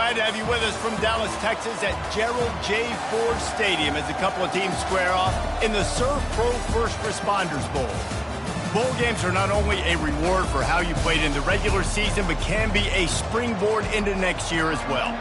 Glad to have you with us from Dallas, Texas at Gerald J. Ford Stadium as a couple of teams square off in the Surf Pro First Responders Bowl. Bowl games are not only a reward for how you played in the regular season, but can be a springboard into next year as well.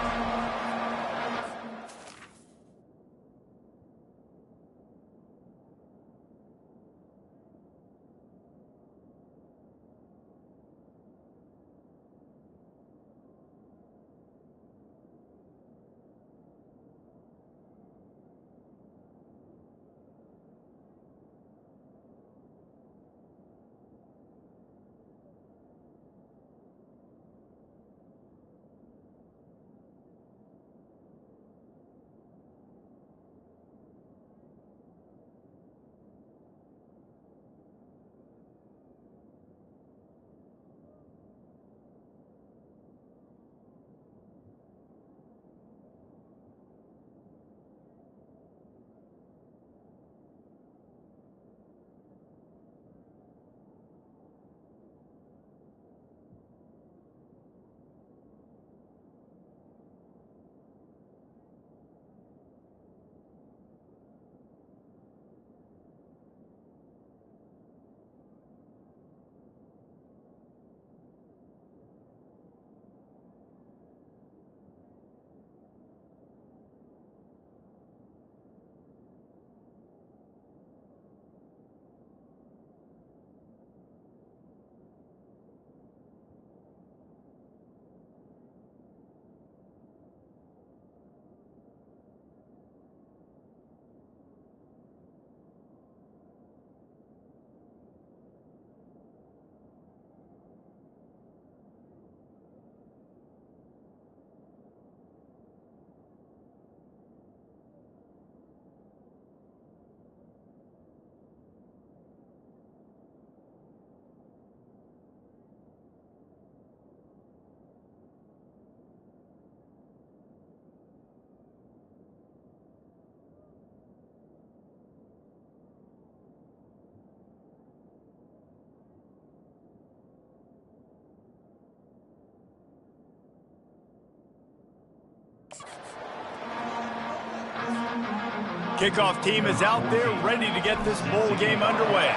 Kickoff team is out there ready to get this bowl game underway.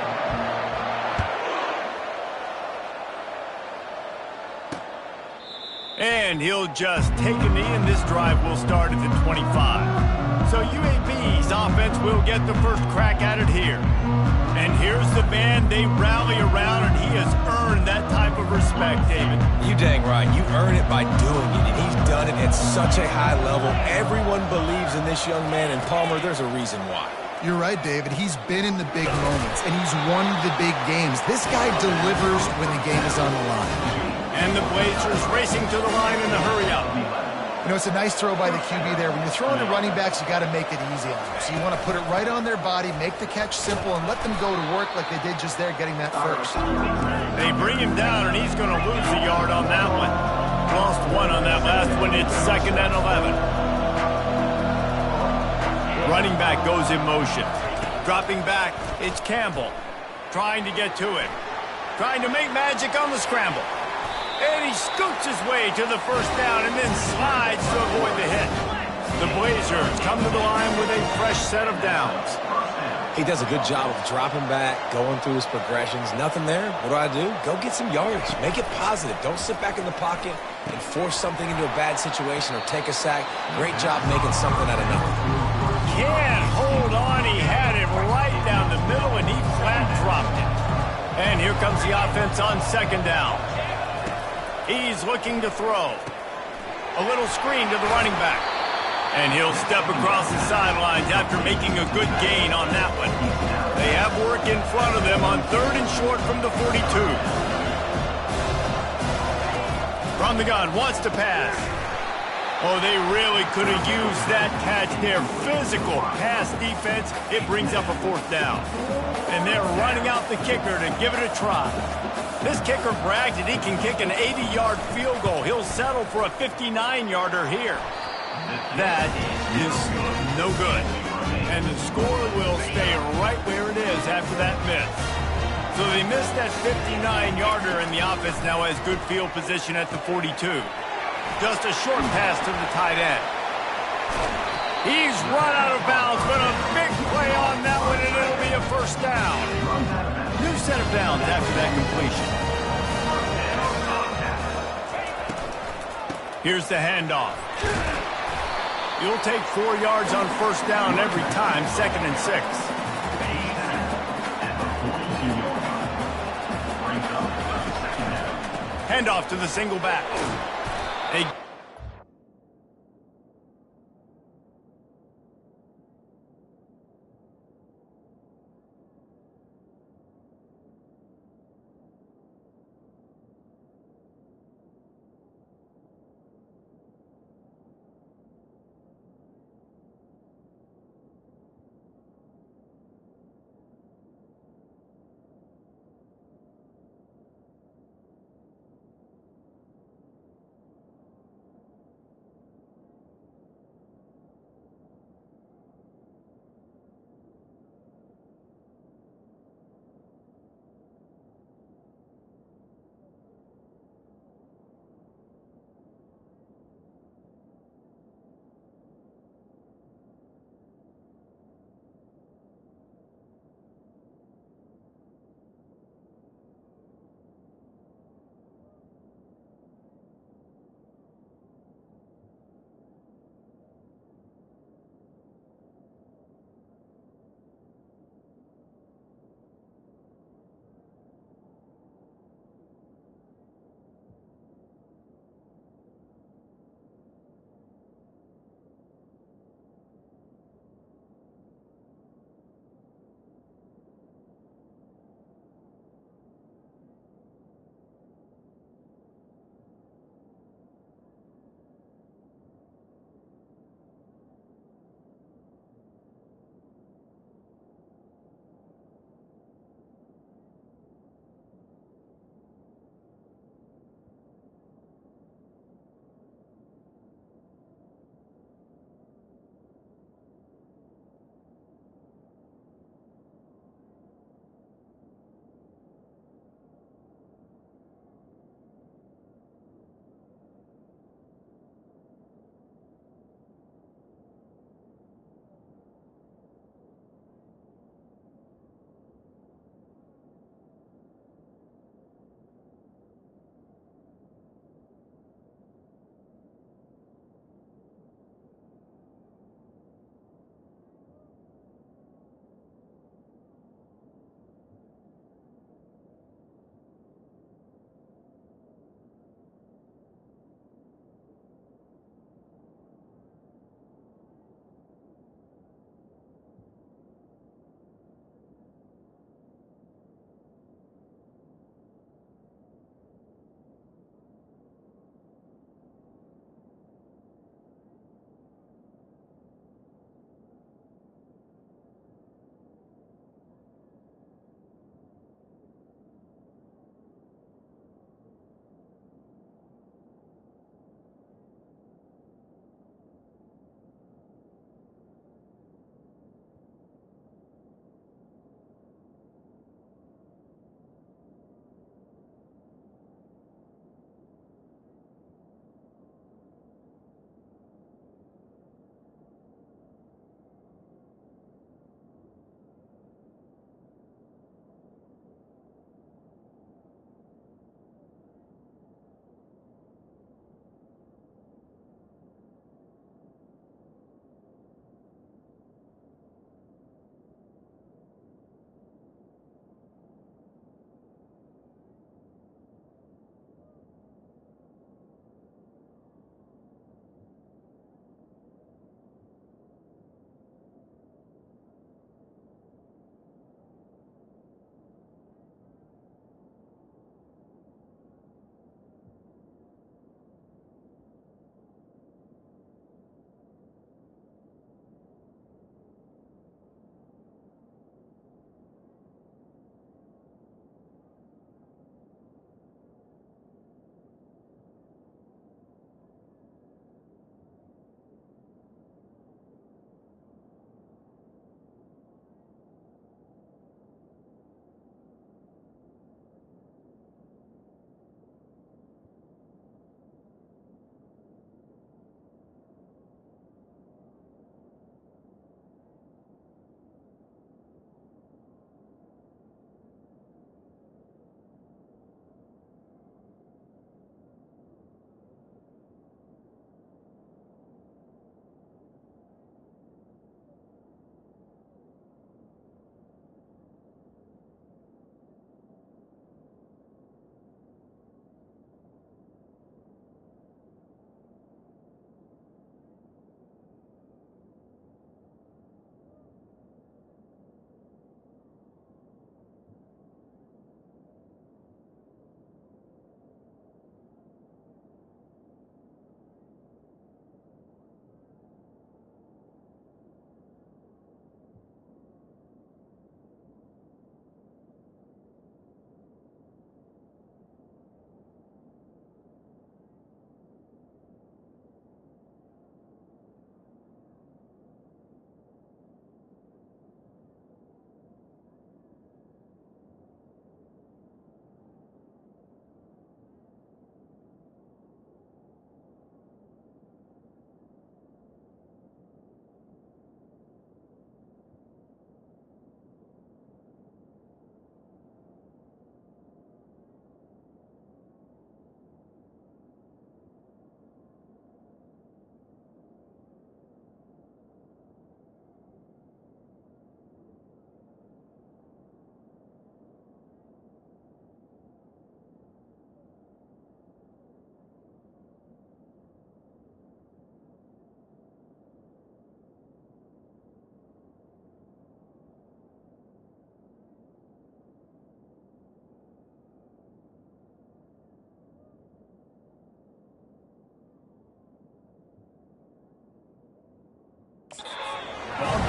And he'll just take a knee, and this drive will start at the 25. So UAB's offense will get the first crack at it here. And here's the band they rally around, and he has earned that type of respect, David. You dang right. You earn it by doing it, and he's done it at such a high level. Everyone believes in this young man, and Palmer, there's a reason why. You're right, David. He's been in the big moments, and he's won the big games. This guy delivers when the game is on the line. And the Blazers racing to the line in the hurry-up. You know, it's a nice throw by the QB there. When you're throwing to running backs, you got to make it easy on them. So you want to put it right on their body, make the catch simple, and let them go to work like they did just there, getting that first. They bring him down, and he's going to lose a yard on that one. Lost one on that last one. It's 2nd and 11. Running back goes in motion. Dropping back, it's Campbell. Trying to get to it. Trying to make magic on the scramble. And he scoots his way to the first down and then slides to avoid the hit. The Blazers come to the line with a fresh set of downs. He does a good job of dropping back, going through his progressions. Nothing there. What do? Go get some yards. Make it positive. Don't sit back in the pocket and force something into a bad situation or take a sack. Great job making something out of nothing. Can't hold on. He had it right down the middle, and he flat dropped it. And here comes the offense on 2nd down. He's looking to throw. A little screen to the running back. And he'll step across the sidelines after making a good gain on that one. They have work in front of them on 3rd and short from the 42. From the gun, wants to pass. Oh, they really could have used that catch there. Physical pass defense. It brings up a 4th down. And they're running out the kicker to give it a try. This kicker bragged that he can kick an 80-yard field goal. He'll settle for a 59-yarder here. That is no good. And the score will stay right where it is after that miss. So they missed that 59-yarder, and the offense now has good field position at the 42. Just a short pass to the tight end. He's run out of bounds, but a big play on that one, and it'll be a first down. New set of downs after that completion. Here's the handoff. You'll take 4 yards on first down every time, 2nd and 6. Handoff to the single back.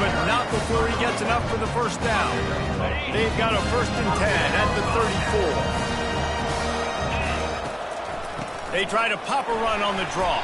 but not before he gets enough for the first down. They've got a 1st and 10 at the 34. They try to pop a run on the draw.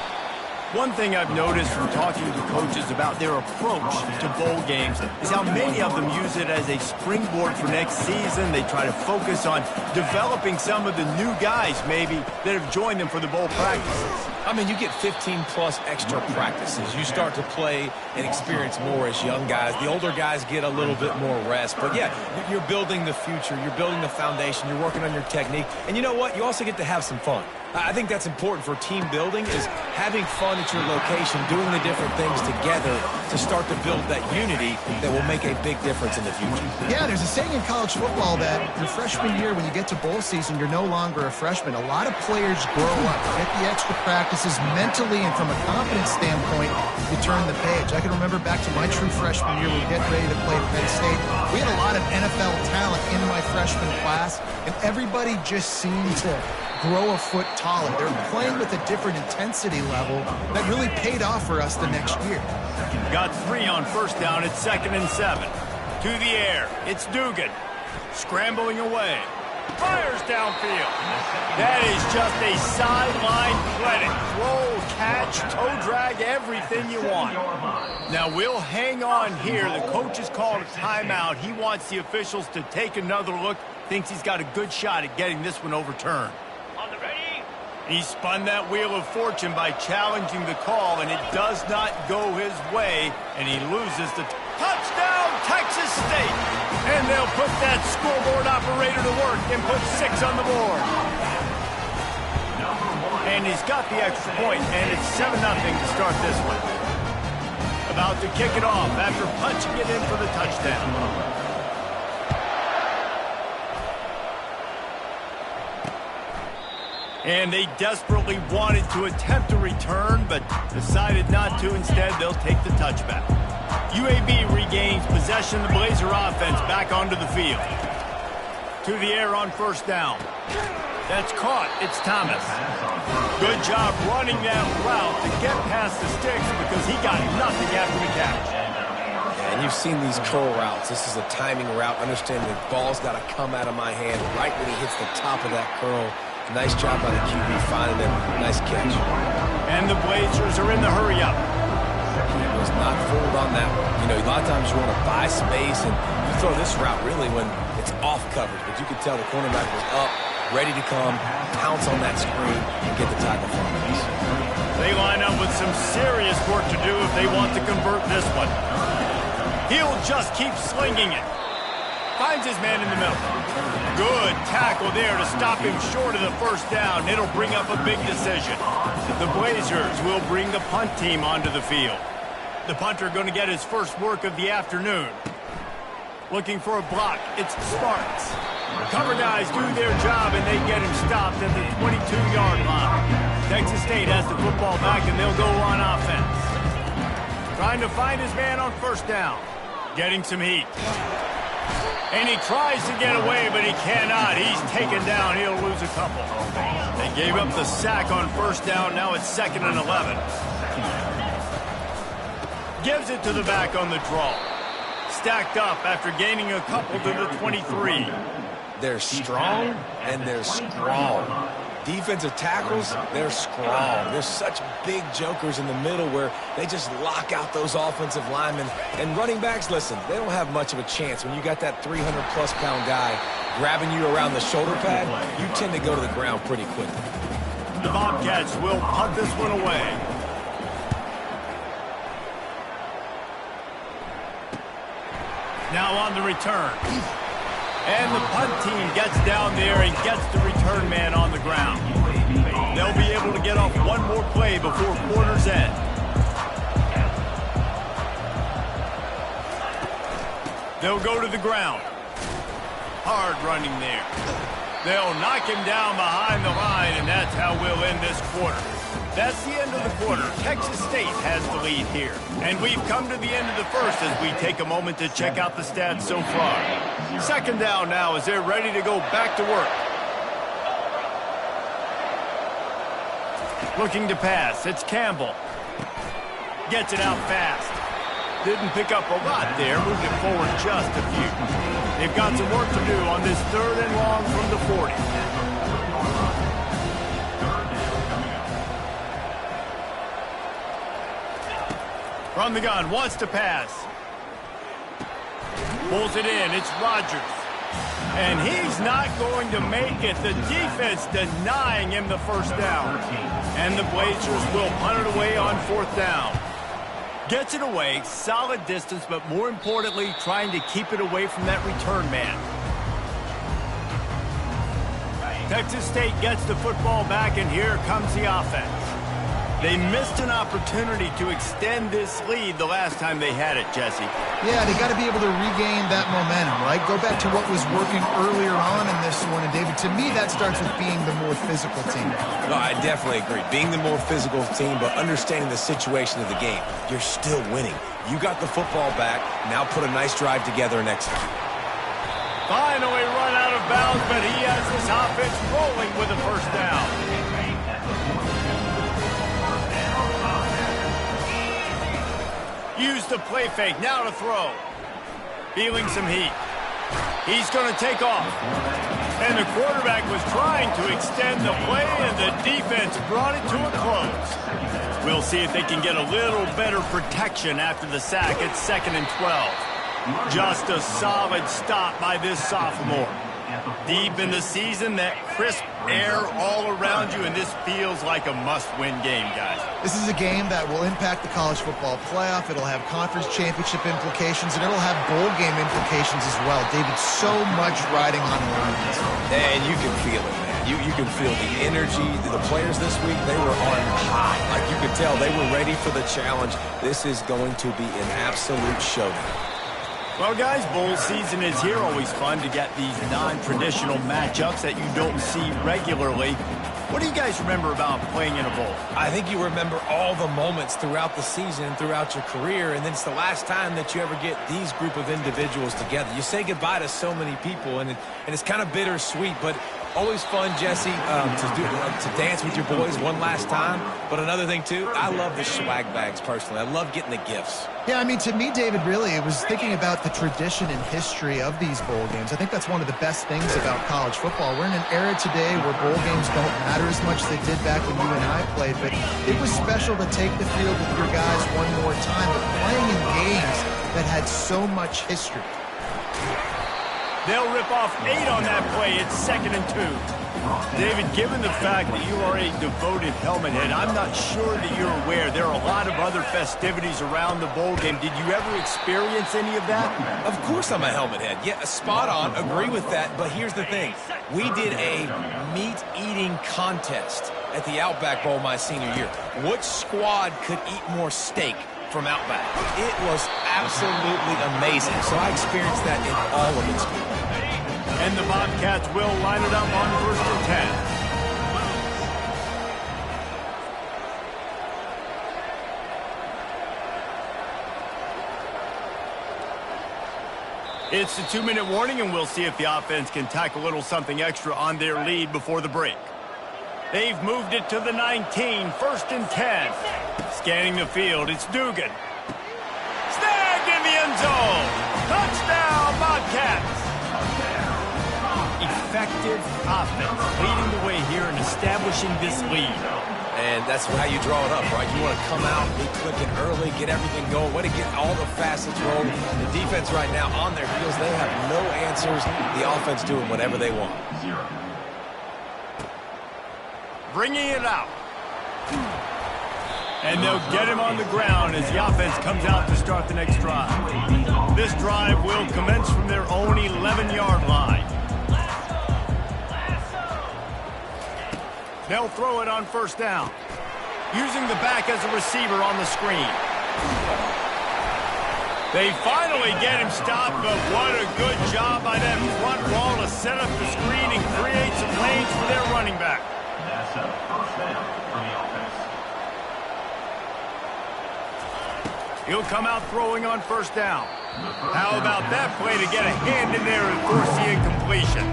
One thing I've noticed from talking to coaches about their approach to bowl games is how many of them use it as a springboard for next season. They try to focus on developing some of the new guys, maybe, that have joined them for the bowl practices. I mean, you get 15-plus extra practices. You start to play and experience more as young guys. The older guys get a little bit more rest. But, yeah, you're building the future. You're building the foundation. You're working on your technique. And you know what? You also get to have some fun. I think that's important for team building, is having fun at your location, doing the different things together to start to build that unity that will make a big difference in the future. Yeah, there's a saying in college football that your freshman year, when you get to bowl season, you're no longer a freshman. A lot of players grow up, get the extra practices mentally, and from a confidence standpoint, you turn the page. I can remember back to my true freshman year, we were getting ready to play Penn State. We had a lot of NFL talent in my freshman class, and everybody just seemed to grow a foot taller. They're playing with a different intensity level that really paid off for us the next year. Got 3 on 1st down. It's 2nd and 7. To the air. It's Dugan. Scrambling away. Fires downfield. That is just a sideline clinic. Throw, catch, toe drag, everything you want. Now we'll hang on here. The coach has called a timeout. He wants the officials to take another look. Thinks he's got a good shot at getting this one overturned. He spun that wheel of fortune by challenging the call, and it does not go his way, and he loses the touchdown, Texas State. And they'll put that scoreboard operator to work and put 6 on the board. And he's got the extra point, and it's 7-0 to start this one. About to kick it off after punching it in for the touchdown. And they desperately wanted to attempt a return, but decided not to. Instead, they'll take the touchback. UAB regains possession of the Blazer offense back onto the field. To the air on 1st down. That's caught. It's Thomas. Good job running that route to get past the sticks because he got nothing after the catch. And you've seen these curl routes. This is a timing route. Understand the ball's got to come out of my hand right when he hits the top of that curl. Nice job by the QB finding him. Nice catch. And the Blazers are in the hurry-up. He was not fooled on that one. You know, a lot of times you want to buy space, and you throw this route really when it's off coverage. But you could tell the cornerback was up, ready to come, pounce on that screen, and get the tackle for him. They line up with some serious work to do if they want to convert this one. He'll just keep slinging it. Finds his man in the middle. Good tackle there to stop him short of the 1st down. It'll bring up a big decision. The Blazers will bring the punt team onto the field. The punter going to get his first work of the afternoon. Looking for a block. It's Sparks. Cover guys do their job, and they get him stopped at the 22-yard line. Texas State has the football back, and they'll go on offense. Trying to find his man on 1st down. Getting some heat. And he tries to get away, but he cannot. He's taken down. He'll lose a couple. They gave up the sack on 1st down. Now it's 2nd and 11. Gives it to the back on the draw. Stacked up after gaining a couple to the 23. They're strong and they're strong. Defensive tackles, they're strong. There's such big jokers in the middle where they just lock out those offensive linemen. And running backs, listen, they don't have much of a chance. When you got that 300-plus pound guy grabbing you around the shoulder pad, you tend to go to the ground pretty quickly. The Bobcats will punt this one away. Now on the return. And the punt team gets down there and gets the return man on the ground. They'll be able to get off one more play before quarter's end. They'll go to the ground. Hard running there. They'll knock him down behind the line, and that's how we'll end this quarter. That's the end of the quarter. Texas State has the lead here. And we've come to the end of the first as we take a moment to check out the stats so far. 2nd down now as they're ready to go back to work. Looking to pass. It's Campbell. Gets it out fast. didn't pick up a lot there, moved it forward just a few. They've got some work to do on this 3rd and long from the 40. From the gun, wants to pass. Pulls it in, it's Rodgers. And he's not going to make it. The defense denying him the first down. And the Blazers will punt it away on 4th down. Gets it away, solid distance, but more importantly, trying to keep it away from that return man. Texas State gets the football back, and here comes the offense. They missed an opportunity to extend this lead the last time they had it, Jesse. Yeah, they got to be able to regain that momentum, right? Go back to what was working earlier on in this one. And, David, to me, that starts with being the more physical team. No, I definitely agree. Being the more physical team, but understanding the situation of the game. You're still winning. You got the football back. Now put a nice drive together and execute. Finally run out of bounds, but he has this offense rolling with a first down. Use the play fake, now to throw. Feeling some heat. He's going to take off. And the quarterback was trying to extend the play, and the defense brought it to a close. We'll see if they can get a little better protection after the sack. It's 2nd and 12. Just a solid stop by this sophomore. Deep in the season, that crisp air all around you, and this feels like a must-win game, guys. This is a game that will impact the college football playoff. It'll have conference championship implications, and it'll have bowl game implications as well. David, so much riding on the line. And you can feel it, man. You can feel the energy. The players this week, they were on high. Like you could tell, they were ready for the challenge. This is going to be an absolute showdown. Well, guys, bowl season is here. Always fun to get these non-traditional matchups that you don't see regularly. What do you guys remember about playing in a bowl? I think you remember all the moments throughout the season, throughout your career, and then it's the last time that you ever get these group of individuals together. You say goodbye to so many people, and it's kind of bittersweet, but always fun, Jesse, to dance with your boys one last time. But another thing, too, I love the swag bags, personally. I love getting the gifts. Yeah, I mean, to me, David, really, it was thinking about the tradition and history of these bowl games. I think that's one of the best things about college football. We're in an era today where bowl games don't matter as much as they did back when you and I played, but it was special to take the field with your guys one more time, but playing in games that had so much history. They'll rip off 8 on that play. It's 2nd and 2. David, given the fact that you are a devoted helmet head, I'm not sure that you're aware there are a lot of other festivities around the bowl game. Did you ever experience any of that? Of course I'm a helmet head. Yeah, spot on. Agree with that. But here's the thing. We did a meat-eating contest at the Outback Bowl my senior year. Which squad could eat more steak from Outback? It was absolutely amazing. So I experienced that in all of its glory. And the Bobcats will line it up on 1st and 10. It's a 2-minute warning, and we'll see if the offense can tack a little something extra on their lead before the break. They've moved it to the 19, 1st and 10. Scanning the field, it's Dugan. Snagged in the end zone. Touchdown, Bobcats. Effective offense leading the way here and establishing this lead. And that's how you draw it up, right? You want to come out, be clicking early, get everything going, way to get all the facets rolling. The defense right now on their heels, they have no answers. The offense doing whatever they want. Bringing it out. And they'll get him on the ground as the offense comes out to start the next drive. This drive will commence from their own 11-yard line. They'll throw it on 1st down. Using the back as a receiver on the screen. They finally get him stopped, but what a good job by that front wall to set up the screen and create some lanes for their running back. That's a 1st down for the offense. He'll come out throwing on 1st down. How about that play to get a hand in there and force the incompletion?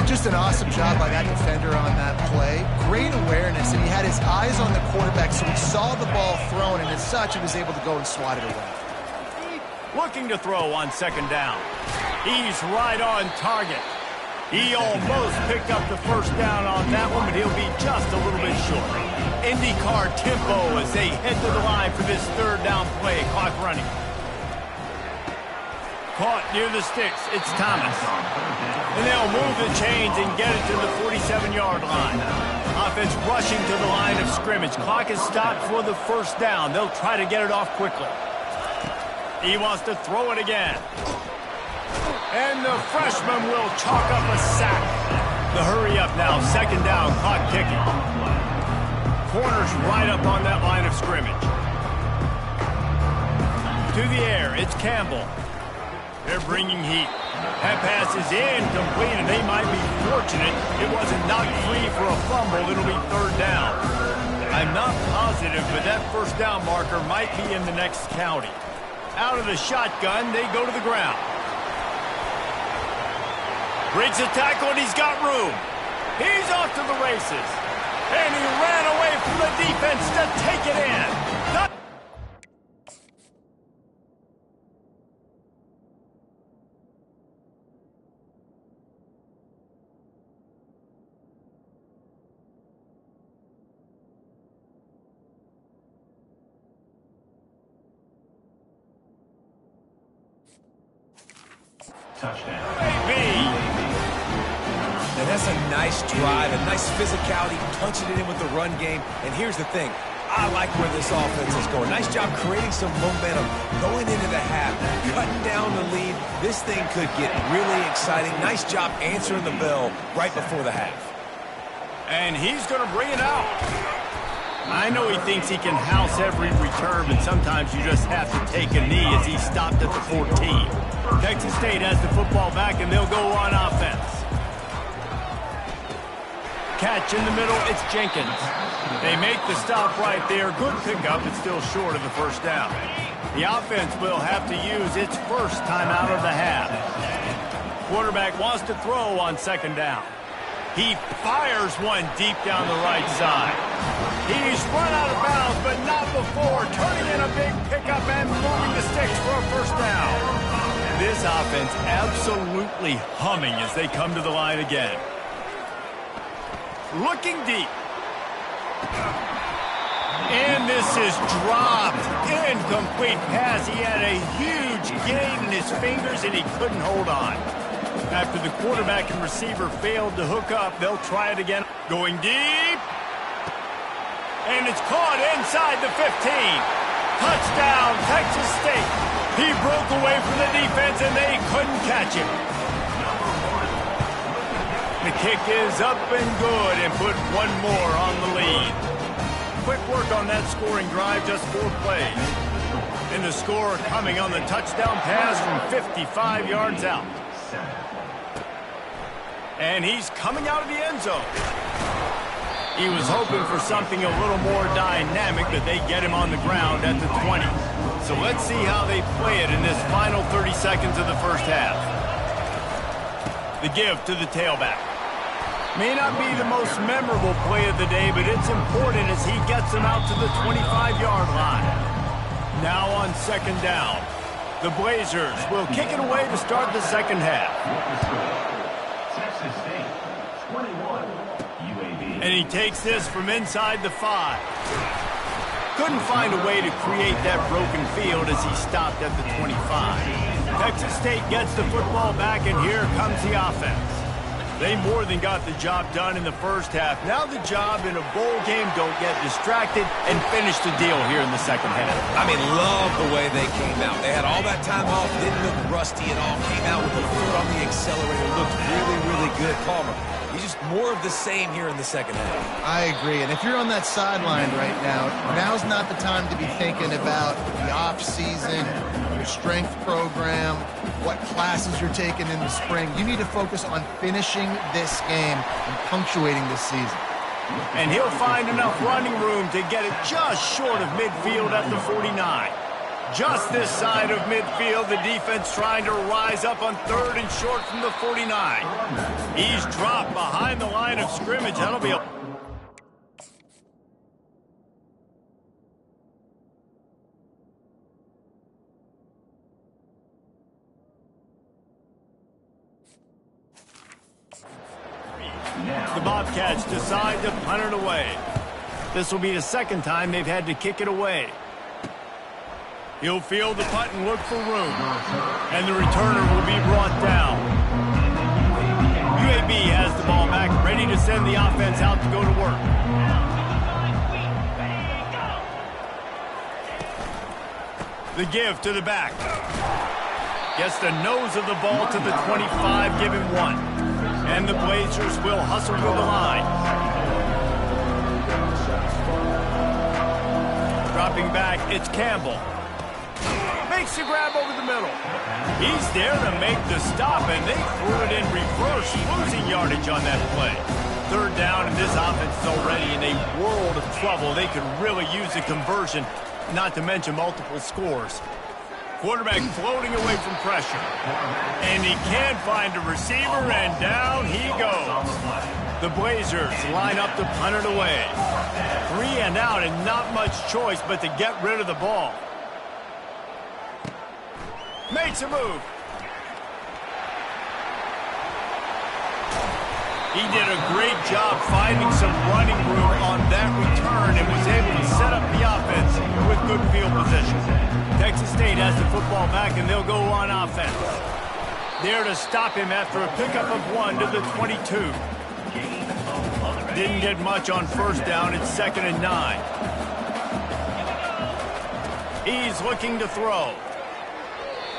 Just an awesome job by that defender on that play. Great awareness, and he had his eyes on the quarterback, so he saw the ball thrown, and as such, he was able to go and swat it away. looking to throw on second down. He's right on target. He almost picked up the first down on that one, but he'll be just a little bit short. IndyCar tempo as they head to the line for this third down play. Clock running. Caught near the sticks. It's Thomas. And they'll move the chains and get it to the 47-yard line. Offense rushing to the line of scrimmage. Clock is stopped for the first down. They'll try to get it off quickly. He wants to throw it again. And the freshman will chalk up a sack. The hurry up now. Second down. Clock ticking. Corners right up on that line of scrimmage. To the air. It's Campbell. They're bringing heat. That pass is incomplete, and they might be fortunate it wasn't knocked free for a fumble. It'll be third down. I'm not positive, but that first down marker might be in the next county. Out of the shotgun, they go to the ground. Breaks a tackle, and he's got room. He's off to the races. And he ran away from the defense to take it in. Touchdown. And that's a nice drive, a nice physicality, punching it in with the run game. And here's the thing. I like where this offense is going. Nice job creating some momentum going into the half, cutting down the lead. This thing could get really exciting. Nice job answering the bell right before the half. And he's going to bring it out. I know he thinks he can house every return, but sometimes you just have to take a knee as he stopped at the 14. Texas State has the football back, and they'll go on offense. Catch in the middle, it's Jenkins. They make the stop right there. Good pickup, but still short of the first down. The offense will have to use its first time out of the half. Quarterback wants to throw on second down. He fires one deep down the right side. He's run out of bounds, but not before. Turning in a big pickup and moving the sticks for a first down. This offense absolutely humming as they come to the line again. Looking deep. And this is dropped. Incomplete pass. He had a huge gain in his fingers, and he couldn't hold on. After the quarterback and receiver failed to hook up, they'll try it again. Going deep. And it's caught inside the 15. Touchdown, Texas State. He broke away from the defense, and they couldn't catch him. The kick is up and good, and put one more on the lead. Quick work on that scoring drive, just 4 plays. And the score coming on the touchdown pass from 55 yards out. And he's coming out of the end zone. He was hoping for something a little more dynamic, but they get him on the ground at the 20. So let's see how they play it in this final 30 seconds of the first half. The give to the tailback. May not be the most memorable play of the day, but it's important as he gets them out to the 25-yard line. Now on second down, the Blazers will kick it away to start the second half. Texas State, 21, UAB. And he takes this from inside the 5. Couldn't find a way to create that broken field as he stopped at the 25. Texas State gets the football back, and here comes the offense. They more than got the job done in the first half. Now the job in a bowl game, don't get distracted and finish the deal here in the second half. I mean, love the way they came out. They had all that time off, didn't look rusty at all, came out with the foot on the accelerator, looked really, really good. Palmer, he's just more of the same here in the second half. I agree, and if you're on that sideline right now, now's not the time to be thinking about the off-season, your strength program, what classes you're taking in the spring. You need to focus on finishing this game and punctuating this season. And he'll find enough running room to get it just short of midfield at the 49. Just this side of midfield, the defense trying to rise up on third and short from the 49. He's dropped behind the line of scrimmage. That'll be a... the Bobcats decide to punt it away. This will be the second time they've had to kick it away. He'll field the punt and look for room. And the returner will be brought down. UAB has the ball back, ready to send the offense out to go to work. The give to the back. Gets the nose of the ball to the 25, give him 1. And the Blazers will hustle to the line. Dropping back, it's Campbell. Makes the grab over the middle. He's there to make the stop, and they threw it in reverse, losing yardage on that play. Third down, and this offense is already in a world of trouble. They could really use a conversion, not to mention multiple scores. Quarterback floating away from pressure. And he can't find a receiver, and down he goes. The Blazers line up to punt it away. 3 and out, and not much choice but to get rid of the ball. Makes a move. He did a great job finding some running room on that return and was able to set up the offense with good field position. Texas State has the football back, and they'll go on offense. There to stop him after a pickup of 1 to the 22. Didn't get much on first down. It's 2nd and 9. He's looking to throw.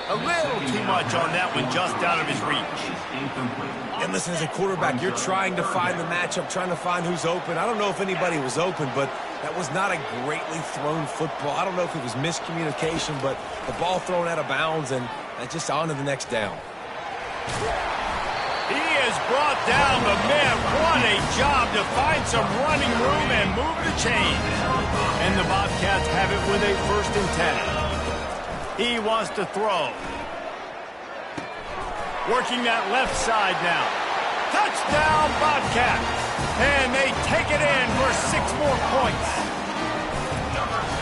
A little too much on that one, just out of his reach. And listen, as a quarterback, you're trying to find the matchup, trying to find who's open. I don't know if anybody was open, but that was not a greatly thrown football. I don't know if it was miscommunication, but the ball thrown out of bounds, and just on to the next down. He is brought down, but man, what a job to find some running room and move the chains. And the Bobcats have it with a 1st and 10. He wants to throw. Working that left side now. Touchdown, Bobcats. And they take it in for 6 more points.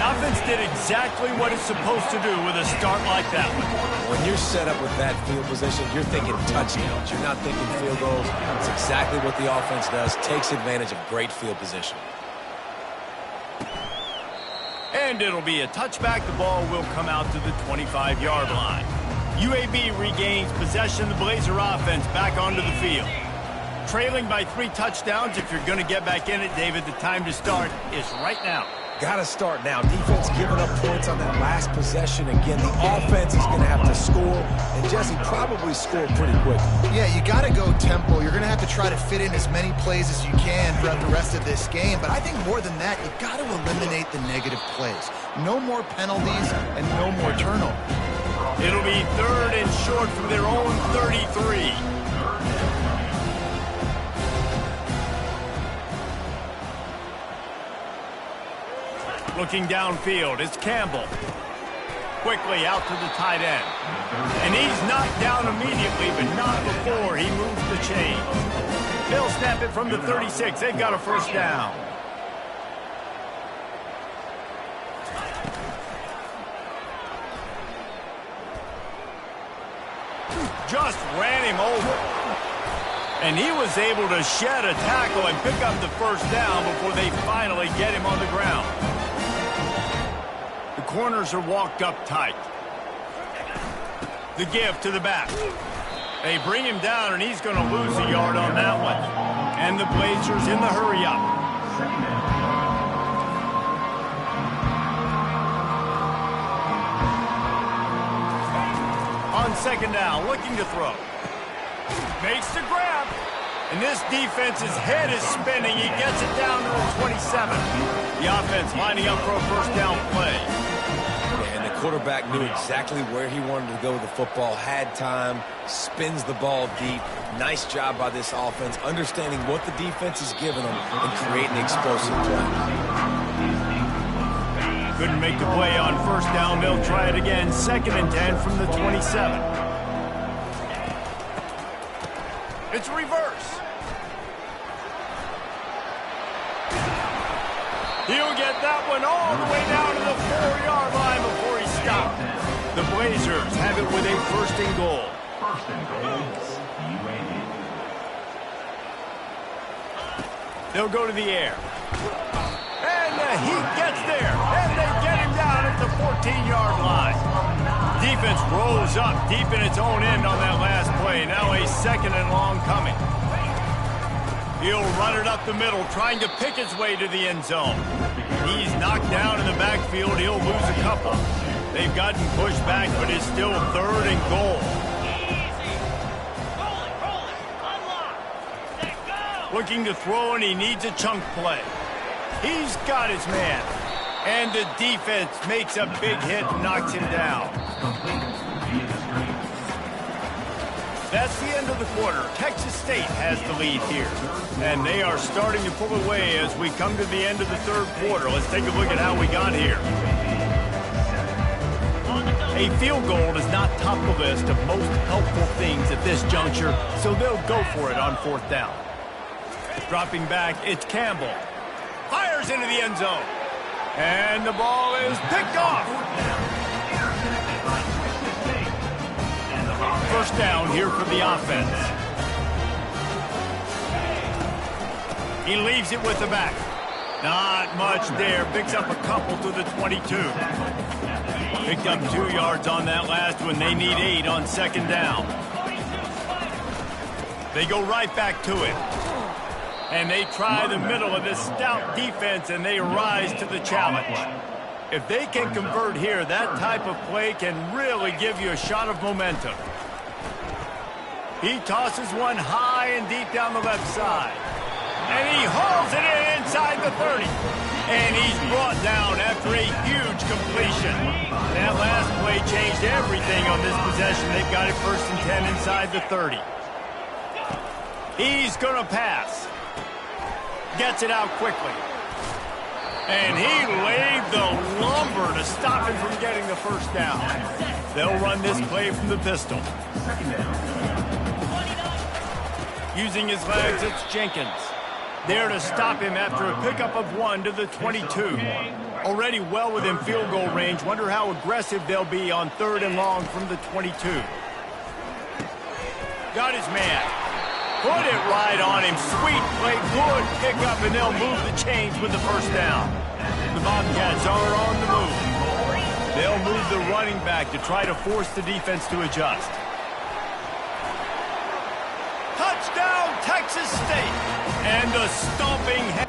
Offense did exactly what it's supposed to do with a start like that one. When you're set up with that field position, you're thinking touchdowns. You're not thinking field goals. It's exactly what the offense does. Takes advantage of great field position. And it'll be a touchback. The ball will come out to the 25-yard line. UAB regains possession. The Blazer offense back onto the field. Trailing by 3 touchdowns. If you're going to get back in it, David, the time to start is right now. Got to start now. Defense giving up points on that last possession. Again, the offense is going to have to score, and Jesse probably scored pretty quick. Yeah, you got to go tempo. You're going to have to try to fit in as many plays as you can throughout the rest of this game. But I think more than that, you got to eliminate the negative plays. No more penalties and no more turnovers. It'll be 3rd and short from their own 33. Looking downfield, it's Campbell. Quickly out to the tight end. And he's knocked down immediately, but not before he moves the chain. They'll snap it from the 36. They've got a 1st down. Just ran him over. And he was able to shed a tackle and pick up the 1st down before they finally get him on the ground. The corners are walked up tight. The give to the back. They bring him down, and he's going to lose a yard on that one. And the Blazers in the hurry-up. On 2nd down, looking to throw. Makes the grab. And this defense's head is spinning. He gets it down to the 27. The offense lining up for a 1st down play. And the quarterback knew exactly where he wanted to go with the football, had time, spins the ball deep. Nice job by this offense, understanding what the defense is giving them and creating explosive play. Couldn't make the play on 1st down. They'll try it again. 2nd and 10 from the 27. It's a reverse. He'll get that one all the way down to the 4-yard line before he stopped. The Blazers have it with a 1st and goal. 1st and goal, UAB. They'll go to the air. And he gets there. And they get him down at the 14-yard line. Defense rolls up deep in its own end on that last play. Now a 2nd and long coming. He'll run it up the middle, trying to pick his way to the end zone. He's knocked down in the backfield. He'll lose a couple. They've gotten pushed back, but it's still 3rd and goal. Looking to throw, and he needs a chunk play. He's got his man. And the defense makes a big hit and knocks him down. That's the end of the quarter. Texas State has the lead here. And they are starting to pull away as we come to the end of the 3rd quarter. Let's take a look at how we got here. A field goal does not top the list of most helpful things at this juncture, so they'll go for it on 4th down. Dropping back, it's Campbell. Fires into the end zone. And the ball is picked off. 1st down here for the offense. He leaves it with the back. Not much there. Picks up a couple to the 22. Picked up 2 yards on that last one. They need 8 on 2nd down. They go right back to it. And they try the middle of this stout defense, and they rise to the challenge. If they can convert here, that type of play can really give you a shot of momentum. He tosses one high and deep down the left side. And he hauls it in inside the 30. And he's brought down after a huge completion. That last play changed everything on this possession. They've got it 1st and 10 inside the 30. He's going to pass. Gets it out quickly. And he laid the lumber to stop him from getting the 1st down. They'll run this play from the pistol. Using his legs, it's Jenkins. There to stop him after a pickup of 1 to the 22. Already well within field goal range. Wonder how aggressive they'll be on 3rd and long from the 22. Got his man. Put it right on him. Sweet play. Good pickup, and they'll move the chains with the 1st down. The Bobcats are on the move. They'll move the running back to try to force the defense to adjust. Touchdown, Texas State. And a stomping